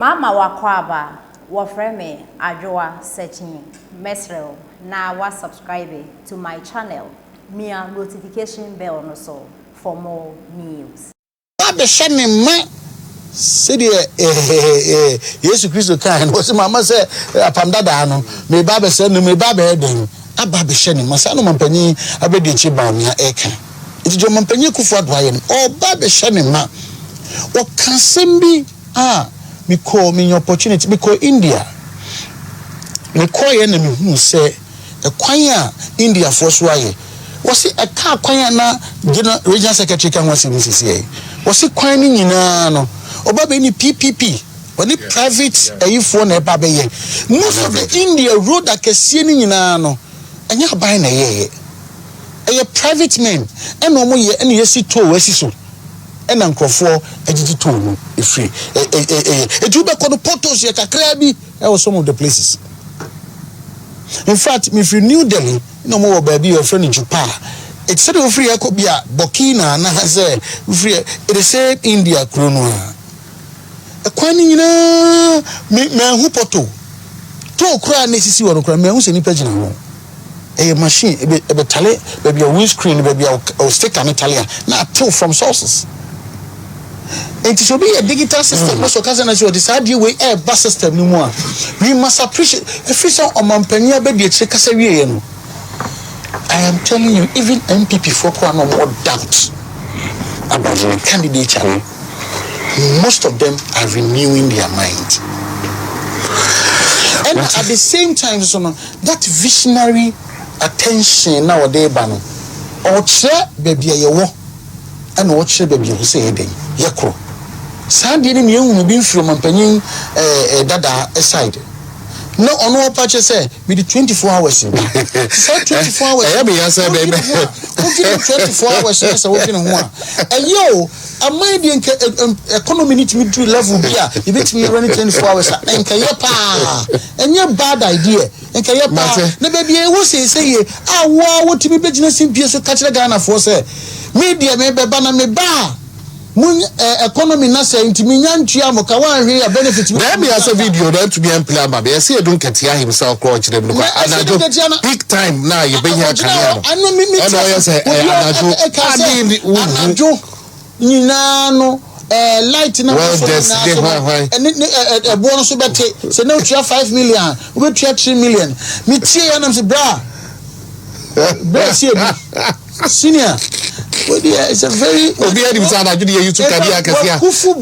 Mama wakwaba wafreme Adwoa searching mesrel na wa subscribe to my channel mia notification bell no so for more news. Babe shane ma said Yesu Christo kan was mama say apamdada no me babe say no me babe eden ababe shane ma sa no mampani abedi chi Bawumia eka iti jo mampani kufu adwaye o babe shane ma o kansembi me call me opportunity me call India me call ye na me hu say kwan India for so aye was it a car kwan na general regional secretary kan wasi misisi was it kwan ni nyina no oba be ni PPP oni private ayifo na eba be ye most of the India road akesie ni nyina no anya ban na ye private men and omo ye ene yesi to wasi so ena nkrofo agiti to no efri ejuba kono portos ye kakra bi some of the places. In fact, if you New Delhi, no more baby your friend in Japan. It's said of free Ekobia, Burkina, and has free it is said India Chrono. A quanina me hupoto. To cry necessary or cry me who's any page now. A machine, a tally, maybe a windscreen, maybe a stick an Italian, not till from sources. It should be a digital system. Most occasions, you decide you will a bus system no more. We must appreciate a official on Mampania baby. I am telling you, even NPP folk are no more doubt about the candidature. Most of them are renewing their mind. And at the same time, so that visionary attention nowadays, bano, or share baby a war, and watch baby who say a day, yakro. Sandy ni young being from Mampany dada aside. No on all patches say with the 24 hours. Say 24 hours. I be answer baby. 24 hours yes working on one. And yo, I might be economy need to do level here. You bet me running 24 hours and kayapa. And your bad idea. And kayapa. Na baby I was say wow what to be business in PS catch the Ghana for say. Media me bana me ba. Economy na say intimi nyantua mo ka wan hwe a benefit there be as a video that to be employed ba be say don't ketia himself crunch them look anajo big time now you be here career anu me say anajo nyina no light na well and bonus so bete say no 5 million we 3 million me tie ya na say bra senior it's a very obi edi bisa na judi YouTube kabia kasia kufu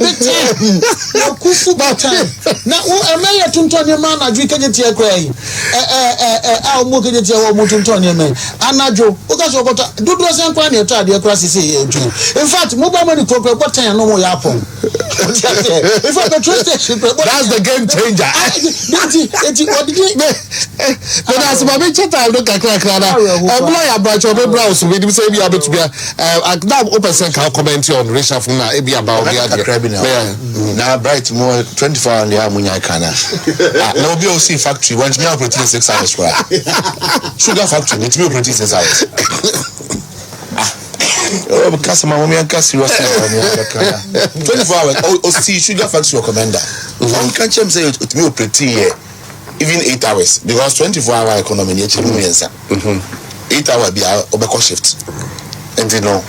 better na wo emeya tunton ye ma na ju kenye tie kra yi a mo kenye tie wo mo tunton ye me anajo o ka so kota dudu sen kwa na eto ade kra sisi ye ju in fact mo ba mani kokra botan no mo ya pon in fact the truth is that's the game changer eti odidi but as ma be cheta do kakra na bla ya bracho be browse we dim say bi abetubia now open can comment on racial funa e be about the now bright more 24 hours ya munya kana na obi o see factory when me operate 6 hours sugar factory it me operate 6 hours oh because my woman can seriously 24 hours o see sugar factory commander one can chem say it me operate here even 8 hours because 24 hour economy ni echi mu yensa 8 hours be obeko shift and you know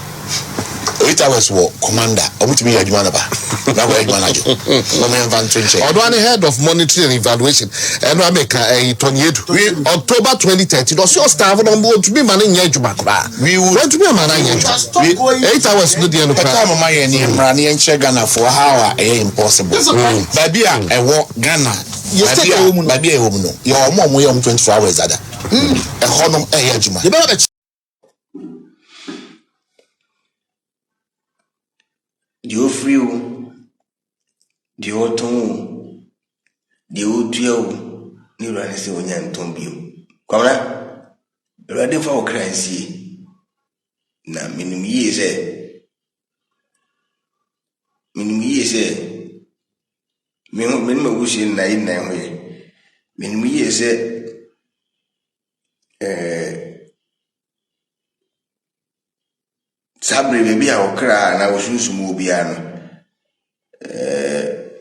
8 hours war commander obutimi ya juma na ba na go juma na jo no me inventory check odwan head of monitoring and evaluation and we make Tonyedu October 2030 do so staff no bo to be man nya juma kra we would to be man nya juma 8 hours no dey no kra time ma ye ni mra na enche Ghana for how impossible babia e wo Ghana babia e wo mu no ye omo ye 24 hours ada e honom e ya juma Dio frio, dio ton, dio duo, ni rani se onyan tombio. Kwamna, rade fa okransi. Na minimum ye se. Minimum wushi na ina hoye. Minimum ye se. Sabre bebi a okra na wosunsumu obiano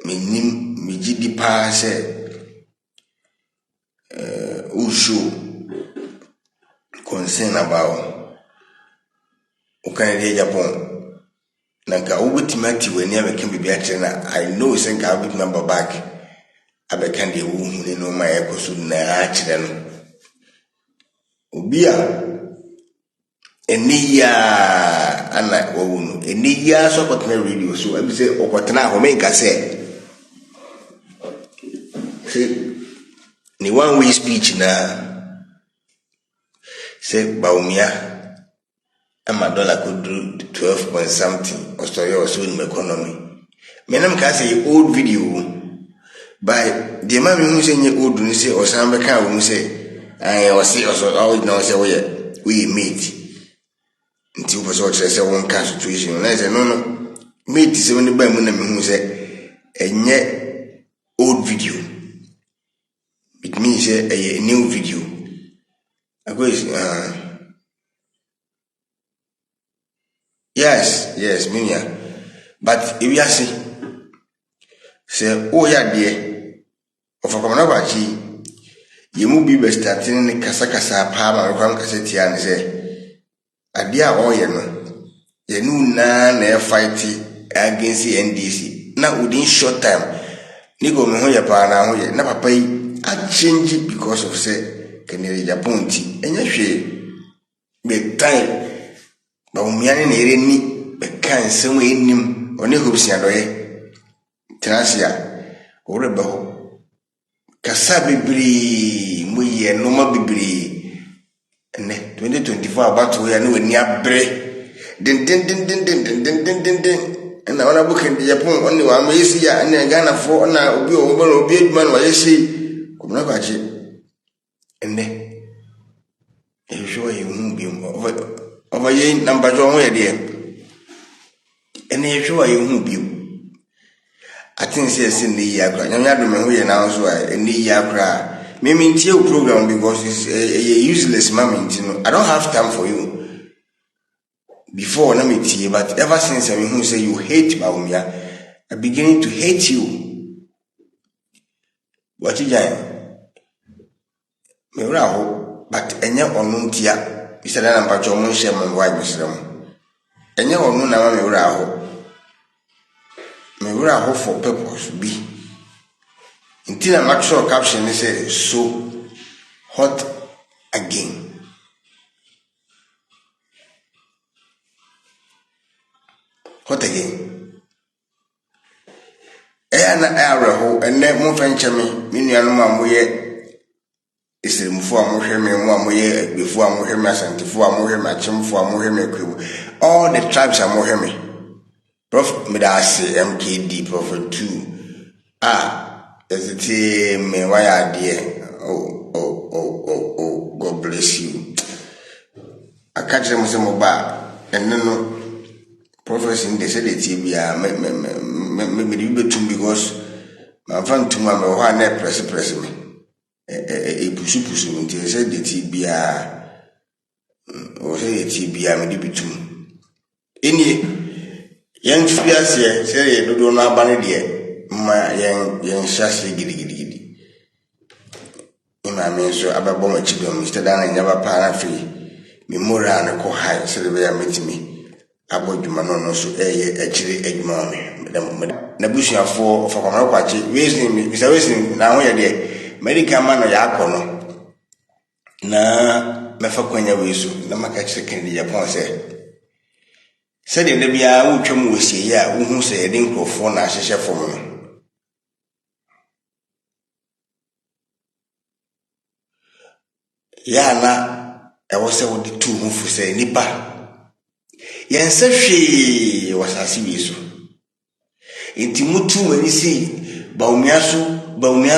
minim gidi pa say show concern about Okanadia Japan. Nanka ubitimati when never can be better. I know think I'll be number back. I began the womb, no my echoes na accident. Ubia Enia unlike Wawunu. Enia so got my radio, so I say Okatana Homeka say. Ni one way speech na say Bawumia and my dollar could do 12 point something or so in economy. Menam can say old video by the man who say old say or some can who say I was say also always know say we meet until was all say one constitution. And I say no meet is only by Munam who say and yet old video. It means a new video. I go yes, Minya. But if you say, oh yeah, dear, of a common abachi, you move be starting in Casacasa, Palma, or Cassetti, and say, a dear oil, you knew none air fighting against the NDC. Now within short time, Nigo Moya Pana, never pay. I change it because of say Canary Japonti and you be time Bawumia ni be kan some in him on the hoops and Tenasia or a bow Casabibri, Muye, Noma Bibri, and 2024 about we are no near bre. Din. And I want to book in the Japan only one way see and then Ghana for now be over big man while you see. And then you show you won't be over ye number one dear. And you show you won't be. I think says in the year, I'm not remember now, so in the year, maybe in your program because it's a useless moment. I don't have time for you. Before, let me tell you, but ever since I mean, who say you hate Bawumia, I'm beginning to hate you. What you doing? But any on tia, Mr. Nampacho Munsham and White Muslim. Any on Nuna Muraho for purpose be. Until a mature caption is so hot again. Hot again. An arrow and then more venture me, Minian is before Mohemi, before Mohemi, and before Mohemi, Chim for Mohemi. All the tribes are Mohemi. Prophet Medasi, MKD, Prophet 2. There's a team, why are dear? Oh, God bless you. I catch them with some mobile, and then prophecy in the city, maybe you too because my friend to my one net press me. A pussy until I said the TBR or say the TBR, maybe between. Any young Fias here, say, do not ban it, my young Shashley giddy. In my means, so about Bomber Chibum, Mr. Dan, never parafree, me more and a co high, so they are meeting me. About you, Manon, so actually, egg mommy. Nabushia for Commapachi, raising me, Mr. Westing, now we are there. Medical man or yakono na mefa kwanya wesu na makache kendi Japan said the bia wutwam wosie ya wohu say ede nkrofo na ahyehye fom no ya na e wo se wo de tu hu fu say nipa yense hwe wasase wesu enti mutu mani si Bawumia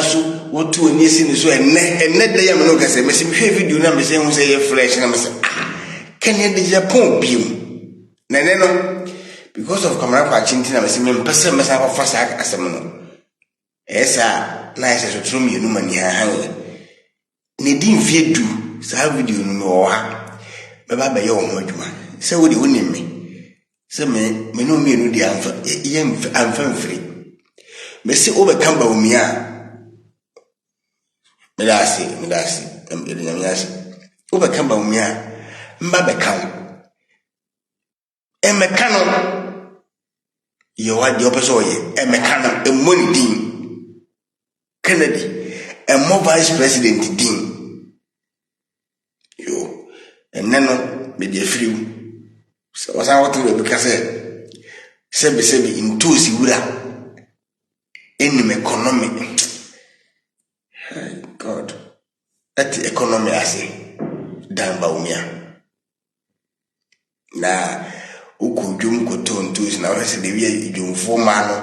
so what to any sin so and net day am no can say me video na me say hu say fresh na me say can you the Japan biom na no because of camera patching na me say me pese me say fa sa asem no esa na ese so trum yenu mani han ne din vie du sa video no me o ha me ba be ye o ho adwuma say wo de wonim me say me no me no di amfa ye amfa mfiri Messi over Bawumia. Medasi, over Bawumia. Mbabe count. A mechano. You are the opposite. A mechano, a money dean. Kennedy, a more vice president dean. You, and then be the free. So, was I want to because sebi in two siwura. In economy. God. That economy I say. Dan Bawumia. Na uku jum ko ton tus na wese de wi jum fo ma no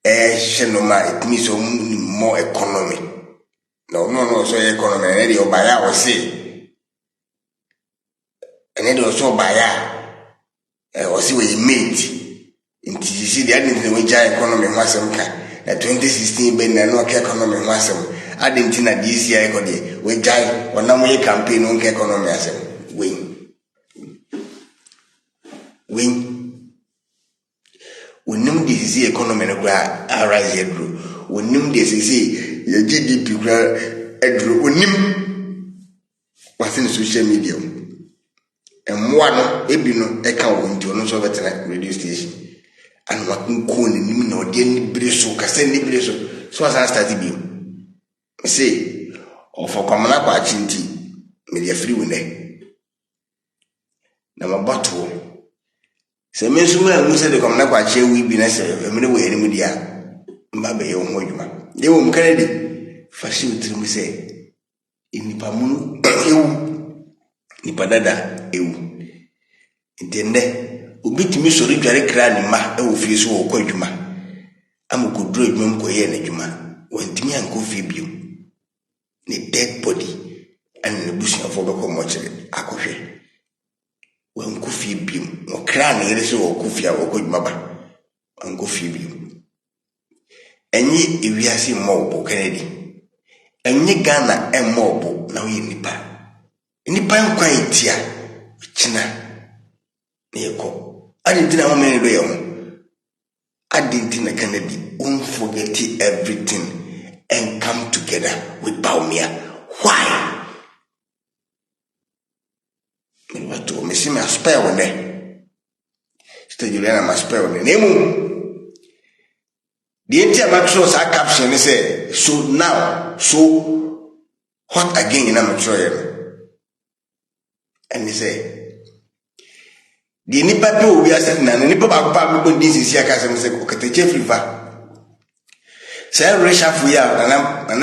shenoma it means more economy. No so economy na dey obaya o say. Ene dey so obaya o say we mate. Inti see the adin we ja economy ho asem ka. Na 2016 ben na no economy ho asem. Adin na this year ko dey we ja wona mo campaign on economy asem. When nim the see economy no gra arise edro wonim the see your GDP gra edro wonim within social media emwa no ebi no eka wo nti ono so betra radio station and what nko nim na ode ni breso kase ni breso so as start bi say of komana kwa chinti media free wone na mabato se mesuma mu se de komna kwa che wi bi na se emene we eni mu dia mba be ye ho adwuma de wo mkane de fashi utrim se inipa munu ewu nipa dada ewu intende obitimi sori dware kra ni ma e wo fie so wo kwa adwuma amukoduro adwuma mkoye na adwuma wantimi anko fie bio ni dead body and ne busia fo be ko mo kire akohwe wan kufi bim o kra na yere so o kufi a o kodwuma ba an kufi bim enyi ewiase mobo Kennedy enyi Ghana emobo na we nipa nkwan itia china na yeko adintina mo men do ye ho adintina Kennedy won't forget everything and come together with Bawumia. Why? To me see me spare one day. Still Juliana ma spare one day. Nemu. The entire matros are caption say so now so what again in amateur. And he say the nipa pe obi asem na nipa ba pa me this is here ka say okete Jeffrey va. Say reshafu ya na